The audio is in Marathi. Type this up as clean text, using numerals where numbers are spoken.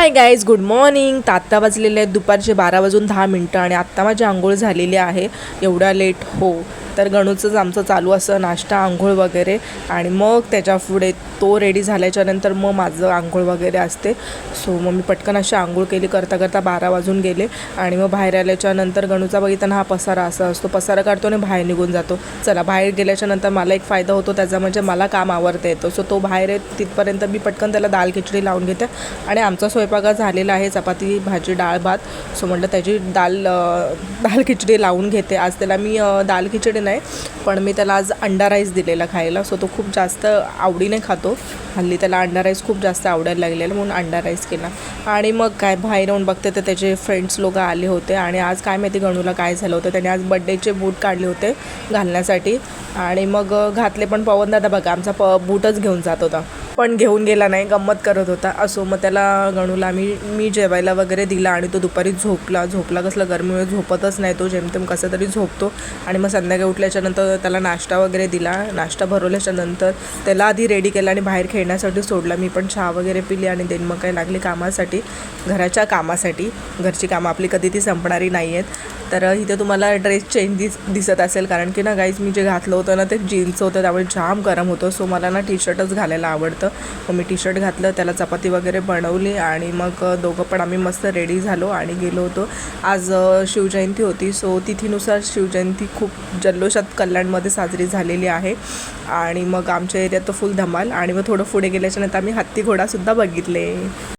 Hi guys, good morning. तर आत्ता वाजलेले आहेत दुपारचे 12:10 आणि आत्ता माझी आंघोळ झालेली आहे. एवढा लेट हो तर गणूचंच आमचं चालू असं नाश्ता आंघोळ वगैरे, आणि मग त्याच्या पुढे तो रेडी झाल्याच्यानंतर मग माझं आंघोळ वगैरे असते. सो मग मी पटकन अशी आंघोळ केली. करता करता 12 वाजून गेले आणि मग बाहेर आल्याच्यानंतर गणूचा बघितलं हा पसारा असा असतो, पसारा काढतो आणि बाहेर निघून जातो. चला, बाहेर गेल्याच्यानंतर मला एक फायदा होतो त्याचा, म्हणजे मला काम आवरता येतं. सो तो बाहेर आहे तिथपर्यंत मी पटकन त्याला दाल खिचडी लावून घेते. आणि आमचा स्वयंपाक झालेला आहे, चपाती भाजी डाळ भात. सो म्हटलं त्याची दाल खिचडी लावून घेते. आज त्याला मी दाल खिचडी नाही, पण मी त्याला आज अंडा राईस दिलेला खायला. सो तो खूप जास्त आवडीने खातो. हल्ली त्याला अंडा राईस खूप जास्त आवडायला लागलेला, म्हणून अंडा राईस केला. आणि मग काय, बाहेर येऊन बघते तर त्याचे फ्रेंड्स लोक आले होते. आणि आज काय माहिती गणूला काय झालं होतं, त्याने आज बड्डेचे बूट काढले होते घालण्यासाठी. आणि मग घातले, पण पवन दादा बघा आमचा बूटच घेऊन जात होता, पण घेऊन गेला नाही, गंमत करत होता. असो, मग त्याला गणूला मी जेवायला वगैरे दिला आणि तो दुपारी झोपला कसला गरमीमुळे झोपतच नाही तो, जेमतेम कसं तरी झोपतो. आणि मग संध्याकाळी उठल्याच्यानंतर त्याला नाश्ता वगैरे दिला. नाश्ता भरवल्याच्यानंतर त्याला आधी रेडी केला आणि बाहेर खेळण्यासाठी सोडला. मी पण चहा वगैरे पिली आणि देन मग काय लागली कामासाठी, घराच्या कामासाठी. घरची कामं आपली कधी ती संपणारी नाही आहेत. तर इथे तुम्हाला ड्रेस चेंज दिसत असेल, कारण की ना गाईज मी जे घातलं होतं ना ते जीन्सचं होतं, त्यामुळे जाम गरम होतं. सो मला ना टी शर्टच घालायला आवडतं. मग मी टी शर्ट घातलं, त्याला चपाती वगैरे बनवली आणि मग दोघं पण आम्ही मस्त रेडी झालो आणि गेलो होतो. आज शिवजयंती होती. सो तिथीनुसार शिवजयंती खूप जल्लोषात कल्याणमध्ये साजरी झालेली आहे. आणि मग आमच्या एरियात तो फुल धमाल. आणि मग थोडं पुढे गेल्याच्यानंतर आम्ही हत्ती घोडासुद्धा बघितले.